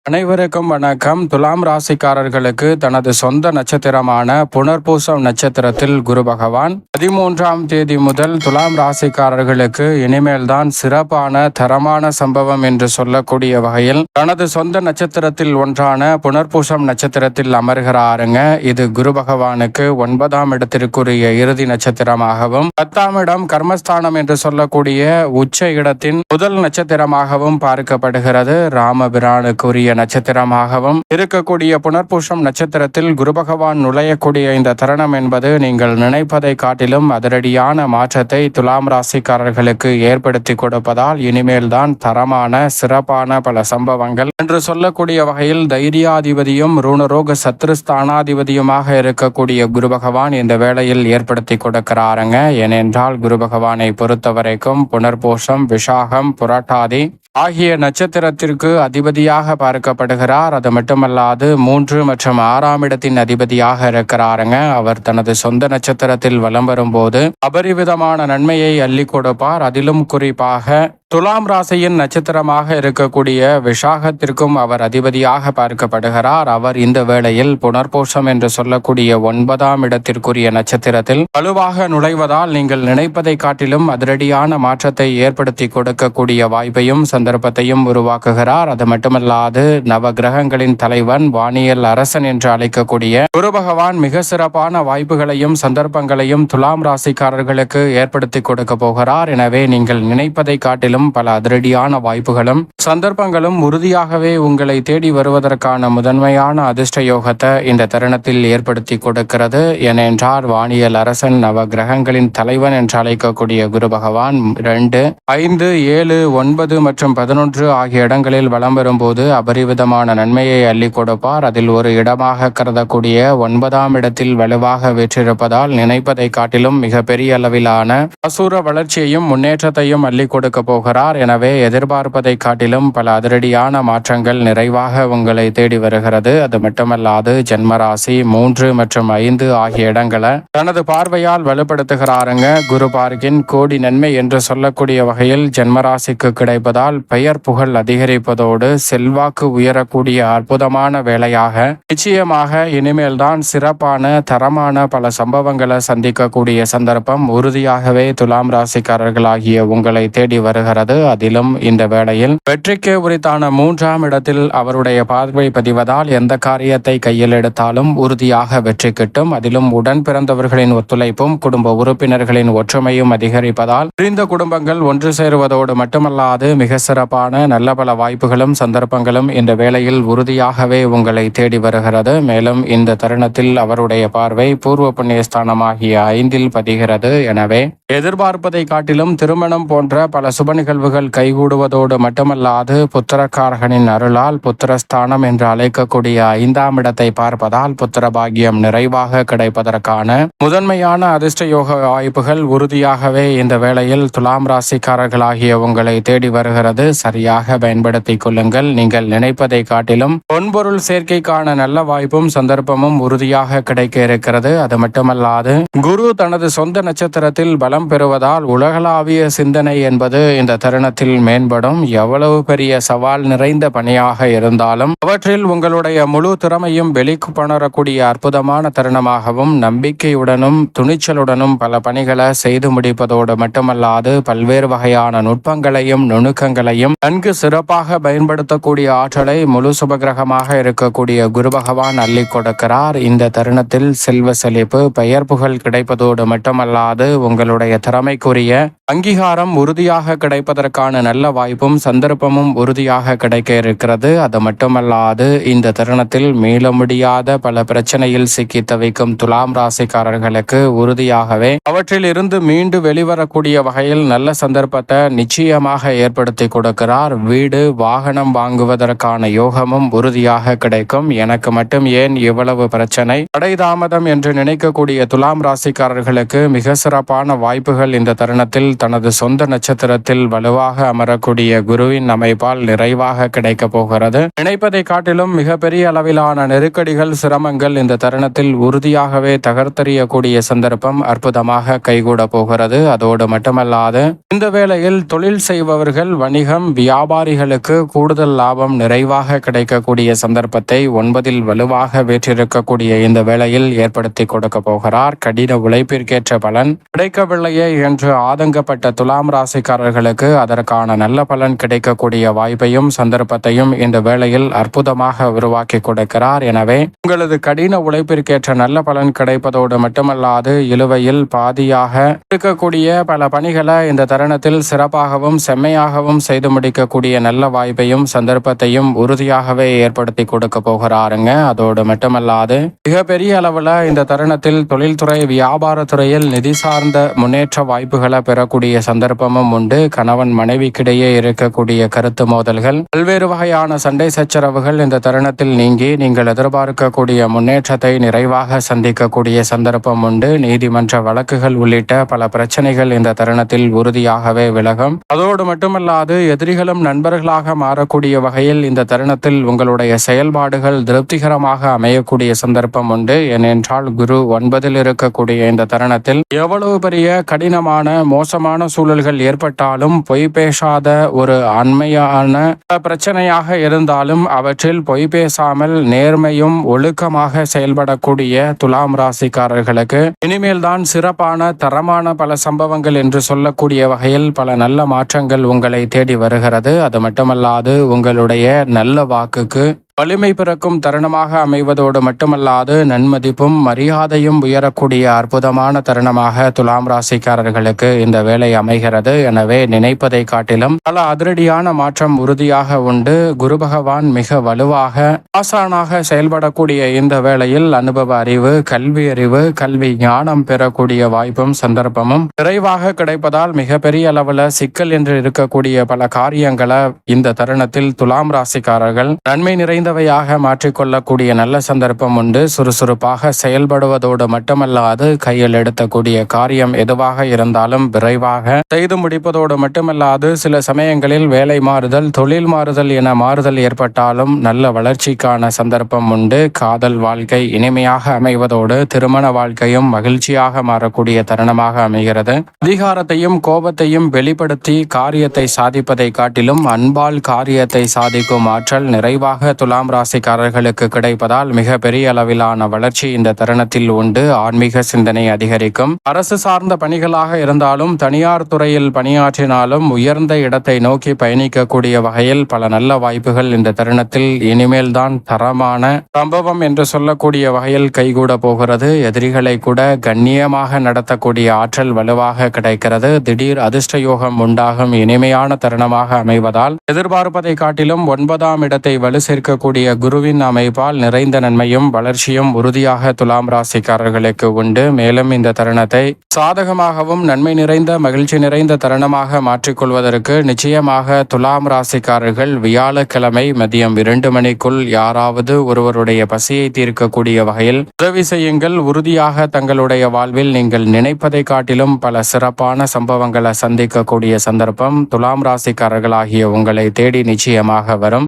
அனைவருக்கும் வணக்கம். துலாம் ராசிக்காரர்களுக்கு தனது சொந்த நட்சத்திரமான புனர்பூசம் நட்சத்திரத்தில் குரு பகவான் 13ஆம் தேதி முதல் துலாம் ராசிக்காரர்களுக்கு இனிமேல்தான் சிறப்பான தரமான சம்பவம் என்று சொல்லக்கூடிய வகையில் தனது சொந்த நட்சத்திரத்தில் ஒன்றான புனர்பூசம் நட்சத்திரத்தில் அமர்கிறாருங்க. இது குரு பகவானுக்கு 9ஆம் இடத்திற்குரிய இறுதி நட்சத்திரமாகவும் 10ஆம் இடம் கர்மஸ்தானம் என்று சொல்லக்கூடிய உச்ச இடத்தின் முதல் நட்சத்திரமாகவும் பார்க்கப்படுகிறது. ராமபிரானுக்குரிய நட்சத்திரமாகவும் இருக்கக்கூடிய புனர்பூசம் நட்சத்திரத்தில் குரு பகவான் நுழையக்கூடிய இந்த தருணம் என்பது நீங்கள் நினைப்பதை காட்டிலும் அதிரடியான மாற்றத்தை துலாம் ராசிக்காரர்களுக்கு ஏற்படுத்தி கொடுப்பதால் இனிமேல் தான் தரமான சிறப்பான பல சம்பவங்கள் என்று சொல்லக்கூடிய வகையில் தைரியாதிபதியும் ரூணரோக சத்ருஸ்தானாதிபதியுமாக இருக்கக்கூடிய குரு பகவான் இந்த வேளையில் ஏற்படுத்தி கொடுக்கிறாருங்க. ஏனென்றால் குரு பகவானை பொறுத்தவரைக்கும் புனர்பூசம், விஷாகம், புரட்டாதி ஆகிய நட்சத்திரத்திற்கு அதிபதியாக பார்க்கப்படுகிறார். அது மட்டுமல்லாது 3 மற்றும் 6ஆம் இடத்தின் அதிபதியாக இருக்கிறாருங்க. அவர் தனது சொந்த நட்சத்திரத்தில் வலம் வரும்போது அபரிவிதமான நன்மையை அள்ளி கொடுப்பார். அதிலும் குறிப்பாக துலாம் ராசியின் நட்சத்திரமாக இருக்கக்கூடிய விஷாகத்திற்கும் அவர் அதிபதியாக பார்க்கப்படுகிறார். அவர் இந்த வேளையில் புனர்பூசம் என்று சொல்லக்கூடிய 9ஆம் இடத்திற்குரிய நட்சத்திரத்தில் வலுவாக நுழைவதால் நீங்கள் நினைப்பதை காட்டிலும் அதிரடியான மாற்றத்தை ஏற்படுத்தி கொடுக்கக்கூடிய வாய்ப்பையும் சந்தர்ப்பத்தையும் உருவாக்குகிறார். அது மட்டுமல்லாது நவ கிரகங்களின் தலைவன், வானியல் அரசன் என்று அழைக்கக்கூடிய குரு பகவான் மிக சிறப்பான வாய்ப்புகளையும் சந்தர்ப்பங்களையும் துலாம் ராசிக்காரர்களுக்கு ஏற்படுத்தி கொடுக்க போகிறார். எனவே நீங்கள் நினைப்பதை காட்டிலும் பல அதிரடியான வாய்ப்புகளும் சந்தர்ப்பங்களும் உறுதியாகவே உங்களை தேடி வருவதற்கான முதன்மையான அதிர்ஷ்ட யோகத்தை இந்த தருணத்தில் ஏற்படுத்தி கொடுக்கிறது. ஏனென்றால் வானியல் அரசன், நவ கிரகங்களின் தலைவன் என்று அழைக்கக்கூடிய குரு பகவான் 2, 5, 7, 9 மற்றும் 11 ஆகிய இடங்களில் வலம் வரும்போது அபரிவிதமான நன்மையை அள்ளி கொடுப்பார். அதில் ஒரு இடமாக கருதக்கூடிய 9ஆம் இடத்தில் வலுவாக வெற்றிருப்பதால் நினைப்பதை காட்டிலும் மிக பெரிய அளவிலான அசுர வளர்ச்சியையும் முன்னேற்றத்தையும் அள்ளி கொடுக்க போகிறார். எனவே எதிர்பார்ப்பதை காட்டிலும் பல அதிரடியான மாற்றங்கள் நிறைவாக உங்களை தேடி வருகிறது. அது மட்டுமல்லாது ஜென்மராசி 3 மற்றும் 5 ஆகிய இடங்களை தனது பார்வையால் வலுப்படுத்துகிறாருங்க. குரு பார்க்கின் கோடி நன்மை என்று சொல்லக்கூடிய வகையில் ஜென்மராசிக்கு கிடைப்பதால் பெயர் புகழ் அதிகரிப்பதோடு செல்வாக்கு உயரக்கூடிய அற்புதமான வேலையாக நிச்சயமாக இனிமேல் தான் சிறப்பான தரமான பல சம்பவங்களை சந்திக்கக்கூடிய சந்தர்ப்பம் உறுதியாகவே துலாம் ராசிக்காரர்களாகிய உங்களை தேடி வருகிறது. அதிலும் இந்த வேளையில் வெற்றிக்கு உரித்தான 3ஆம் இடத்தில் அவருடைய பார்வை பதிவதால் எந்த காரியத்தை கையில் எடுத்தாலும் உறுதியாக வெற்றி கிட்டும். அதிலும் உடன் பிறந்தவர்களின் ஒத்துழைப்பும் குடும்ப உறுப்பினர்களின் ஒற்றுமையும் அதிகரிப்பதால் பிரிந்த குடும்பங்கள் ஒன்று சேருவதோடு மட்டுமல்லாது மிக சிறப்பான நல்ல பல வாய்ப்புகளும் சந்தர்ப்பங்களும் இந்த வேளையில் உறுதியாகவே உங்களை தேடி வருகிறது. மேலும் இந்த தருணத்தில் அவருடைய பார்வை பூர்வ புண்ணியஸ்தானமாகிய 5இல் பதிகிறது. எனவே எதிர்பார்ப்பதை காட்டிலும் திருமணம் போன்ற பல சுப நிகழ்வுகள் கைகூடுவதோடு மட்டுமல்லாது புத்திரக்காரகனின் அருளால் புத்திரஸ்தானம் என்று அழைக்கக்கூடிய 5ஆம் இடத்தை பார்ப்பதால் புத்திர பாக்கியம் நிறைவாக கிடைப்பதற்கான முதன்மையான அதிர்ஷ்ட யோக வாய்ப்புகள் உறுதியாகவே இந்த வேளையில் துலாம் ராசிக்காரர்களாகிய உங்களை தேடி வருகிறது. சரியாக பயன்படுத்திக் கொள்ளுங்கள். நீங்கள் நினைப்பதை காட்டிலும் பொன்பொருள் சேர்க்கைக்கான நல்ல வாய்ப்பும் சந்தர்ப்பமும் உறுதியாக கிடைக்க இருக்கிறது. அது மட்டுமல்லாது குரு தனது சொந்த நட்சத்திரத்தில் பலம் பெறுவதால் உலகளாவிய சிந்தனை என்பது இந்த தருணத்தில் மேம்படும். எவ்வளவு பெரிய சவால் நிறைந்த பணியாக இருந்தாலும் அவற்றில் உங்களுடைய முழு திறமையும் வெளிக்கொணரக்கூடிய அற்புதமான தருணமாகவும் நம்பிக்கையுடனும் துணிச்சலுடனும் பல பணிகளை செய்து முடிப்பதோடு மட்டுமல்லாது பல்வேறு வகையான நுட்பங்களையும் நுணுக்கங்களையும் நன்கு சிறப்பாக பயன்படுத்தக்கூடிய ஆற்றலை முழு சுபகிரகமாக இருக்கக்கூடிய குரு பகவான் அள்ளி கொடுக்கிறார். இந்த தருணத்தில் செல்வ செழிப்பு, பெயர் புகழ் கிடைப்பதோடு மட்டுமல்லாது உங்களுடைய திறமைக்குரிய அங்கீகாரம் உறுதியாக கிடைப்பதற்கான நல்ல வாய்ப்பும் சந்தர்ப்பமும் உறுதியாக கிடைக்க இருக்கிறது. அது மட்டுமல்லாது இந்த தருணத்தில் மீள முடியாத பல பிரச்சனையில் சிக்கி தவிக்கும் துலாம் ராசிக்காரர்களுக்கு உறுதியாகவே அவற்றில் இருந்து மீண்டு வெளிவரக்கூடிய வகையில் நல்ல சந்தர்ப்பத்தை நிச்சயமாக ஏற்படுத்தி கொடுக்கிறார். வீடு, வாகனம் வாங்குவதற்கான யோகமும் உறுதியாக கிடைக்கும். எனக்கு மட்டும் ஏன் இவ்வளவு பிரச்சனை, தடை தாமதம் என்று நினைக்கக்கூடிய துலாம் ராசிக்காரர்களுக்கு மிக சிறப்பான வாய்ப்புகள் இந்த தருணத்தில் தனது சொந்த நட்சத்திரத்தில் வலுவாக அமரக்கூடிய குருவின் அமைப்பால் நிறைவாக கிடைக்க போகிறது. நினைப்பதை காட்டிலும் மிகப்பெரிய அளவிலான நெருக்கடிகள், சிரமங்கள் இந்த தருணத்தில் உறுதியாகவே தகர்த்தெறியக்கூடிய சந்தர்ப்பம் அற்புதமாக கைகூட போகிறது. அதோடு மட்டுமல்லாது இந்த வேளையில் தொழில் செய்பவர்கள், வணிகம், வியாபாரிகளுக்கு கூடுதல் லாபம் நிறைவாக கிடைக்கக்கூடிய சந்தர்ப்பத்தை 9 வலுவாக வேற்றிருக்கக்கூடிய இந்த வேளையில் ஏற்படுத்தி கொடுக்க போகிறார். கடின உழைப்பிற்கேற்ற பலன் கிடைக்கவில்லையே என்று ஆதங்கப்பட்ட துலாம் ராசிக்காரர்களுக்கு அதற்கான நல்ல பலன் கிடைக்கக்கூடிய வாய்ப்பையும் சந்தர்ப்பத்தையும் இந்த வேளையில் அற்புதமாக உருவாக்கி கொடுக்கிறார். எனவே உங்களது கடின உழைப்பிற்கேற்ற நல்ல பலன் கிடைப்பதோடு மட்டுமல்லாது இழுவையில் பாதியாக இருக்கக்கூடிய பல பணிகளை இந்த தருணத்தில் சிறப்பாகவும் செம்மையாகவும் செய்து முடிக்கக்கூடிய நல்ல வாய்ப்பையும் சந்தர்ப்பத்தையும் உறுதியாகவே ஏற்படுத்தி கொடுக்க போகிறாருங்க. அதோடு மட்டுமல்லாது மிகப்பெரிய அளவில் இந்த தருணத்தில் தொழில்துறை, வியாபாரத்துறையில் நிதி சார்ந்த முன்னேற்ற வாய்ப்புகளை பெறக்கூடிய சந்தர்ப்பமும் உண்டு. கணவன் மனைவிக்கிடையே இருக்கக்கூடிய கருத்து மோதல்கள், பல்வேறு வகையான சண்டை சச்சரவுகள் இந்த தருணத்தில் நீங்கி நீங்கள் எதிர்பார்க்கக்கூடிய முன்னேற்றத்தை நிறைவாக சந்திக்கக்கூடிய சந்தர்ப்பம் உண்டு. நீதிமன்ற வழக்குகள் உள்ளிட்ட பல பிரச்சனைகள் இந்த தருணத்தில் உறுதியாகவே விலகும். அதோடு மட்டுமல்லாது எதிரிகளும் நண்பர்களாக மாறக்கூடிய வகையில் இந்த தருணத்தில் உங்களுடைய செயல்பாடுகள் திருப்திகரமாக அமையக்கூடிய சந்தர்ப்பம் உண்டு. ஏனென்றால் குரு 9 இருக்கக்கூடிய இந்த தருணத்தில் எவ்வளவு பெரிய கடினமான மோசமான சூழல்கள் ஏற்பட்டாலும் பொய் பேசாத ஒரு அண்மையான பிரச்சனையாக இருந்தாலும் அவற்றில் பொய் பேசாமல் நேர்மையும் ஒழுக்கமாக செயல்படக்கூடிய துலாம் ராசிக்காரர்களுக்கு இனிமேல் தான் சிறப்பான தரமான பல சம்பவங்கள் என்று சொல்லக்கூடிய வகையில் பல நல்ல மாற்றங்கள் உங்களை தேடி வருகிறது. அது மட்டுமல்லாது உங்களுடைய நல்ல வாக்குக்கு வலிமை பிறக்கும் தருணமாக அமைவதோடு மட்டுமல்லாது நன்மதிப்பும் மரியாதையும் உயரக்கூடிய அற்புதமான தருணமாக துலாம் ராசிக்காரர்களுக்கு இந்த வேலை அமைகிறது. எனவே நினைப்பதை காட்டிலும் பல அதிரடியான மாற்றம் உறுதியாக உண்டு. குரு பகவான் மிக வலுவாக ஆசானாக செயல்படக்கூடிய இந்த வேளையில் அனுபவ அறிவு, கல்வி அறிவு, கல்வி ஞானம் பெறக்கூடிய வாய்ப்பும் சந்தர்ப்பமும் விரைவாக கிடைப்பதால் மிகப்பெரிய அளவில் சிக்கல் என்று இருக்கக்கூடிய பல காரியங்களை இந்த தருணத்தில் துலாம் ராசிக்காரர்கள் நன்மை நிறைந்த மாற்றிக்கொள்ளக்கூடிய நல்ல சந்தர்ப்பம் உண்டு. சுறுசுறுப்பாக செயல்படுவதோடு மட்டுமல்லாது கையில் எடுத்தக்கூடிய காரியம் எதுவாக இருந்தாலும் விரைவாக செய்து முடிப்பதோடு மட்டுமல்லாது சில சமயங்களில் வேலை மாறுதல், தொழில் மாறுதல் என மாறுதல் ஏற்பட்டாலும் நல்ல வளர்ச்சிக்கான சந்தர்ப்பம் உண்டு. காதல் வாழ்க்கை இனிமையாக அமைவதோடு திருமண வாழ்க்கையும் மகிழ்ச்சியாக மாறக்கூடிய தருணமாக அமைகிறது. அதிகாரத்தையும் கோபத்தையும் வெளிப்படுத்தி காரியத்தை சாதிப்பதை காட்டிலும் அன்பால் காரியத்தை சாதிக்கும் ஆற்றல் நிறைவாக துலாம் ராசிக்காரர்களுக்கு கிடைப்பதால் மிக பெரிய அளவிலான வளர்ச்சி இந்த தருணத்தில் உண்டு. ஆன்மீக சிந்தனை அதிகரிக்கும். அரசு சார்ந்த பணிகளாக இருந்தாலும் தனியார் துறையில் பணியாற்றினாலும் உயர்ந்த இடத்தை நோக்கி பயணிக்கக்கூடிய வகையில் பல நல்ல வாய்ப்புகள் இந்த தருணத்தில் இனிமேல் தான் தரமான சம்பவம் என்று சொல்லக்கூடிய வகையில் கைகூட போகிறது. எதிரிகளை கூட கண்ணியமாக நடத்தக்கூடிய ஆற்றல் வலுவாக கிடைக்கிறது. திடீர் அதிர்ஷ்ட யோகம் உண்டாகும் இனிமையான தருணமாக அமைவதால் எதிர்பார்ப்பதை காட்டிலும் 9ஆம் இடத்தை வலு சேர்க்கக்கூடிய குருவின் அமைப்பால் நிறைந்த நன்மையும் வளர்ச்சியும் உறுதியாக துலாம் ராசிக்காரர்களுக்கு உண்டு. மேலும் இந்த தருணத்தை சாதகமாகவும் நன்மை நிறைந்த மகிழ்ச்சி நிறைந்த தருணமாக மாற்றிக்கொள்வதற்கு நிச்சயமாக துலாம் ராசிக்காரர்கள் வியாழக்கிழமை மதியம் 2 மணிக்குள் யாராவது ஒருவருடைய பசியை தீர்க்கக்கூடிய வகையில் உதவி செய்யுங்கள். உறுதியாக தங்களுடைய வாழ்வில் நீங்கள் நினைப்பதை காட்டிலும் பல சிறப்பான சம்பவங்களை சந்திக்கக்கூடிய சந்தர்ப்பம் துலாம் ராசிக்காரர்களாகிய உங்களை தேடி நிச்சயமாக வரும்.